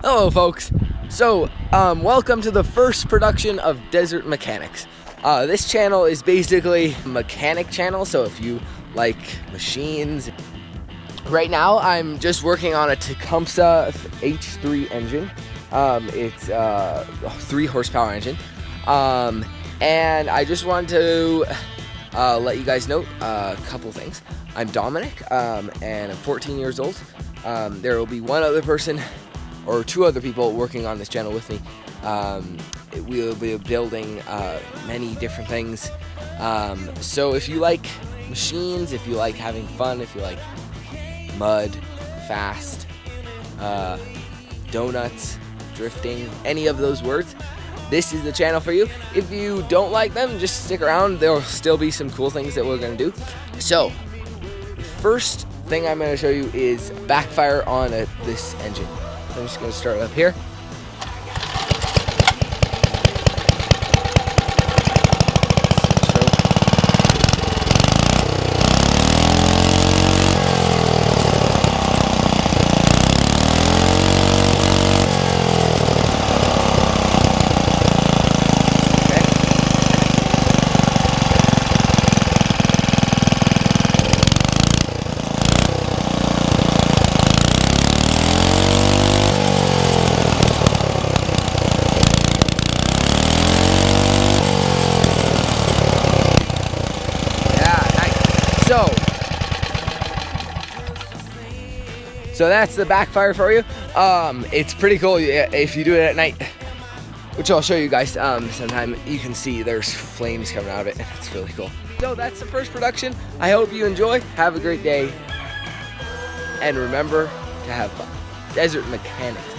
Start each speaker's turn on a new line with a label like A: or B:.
A: Hello folks, so welcome to the first production of Desert Mechanics. This channel is basically a mechanic channel, so if you like machines. Right now I'm just working on a Tecumseh H3 engine. It's a 3 horsepower engine, and I just wanted to let you guys know a couple things. I'm Dominic, and I'm 14 years old. There will be one other person or 2 other people working on this channel with me. We'll be building many different things. So if you like machines, if you like having fun, if you like mud, fast, donuts, drifting, any of those words, this is the channel for you. If you don't like them, just stick around. There will still be some cool things that we're gonna do. So the first thing I'm gonna show you is backfire on this engine. I'm just going to start up here. So that's the backfire for you. It's pretty cool if you do it at night, which I'll show you guys sometime. You can see there's flames coming out of it. It's really cool. So that's the first production. I hope you enjoy. Have a great day. And remember to have fun. Desert Mechanics.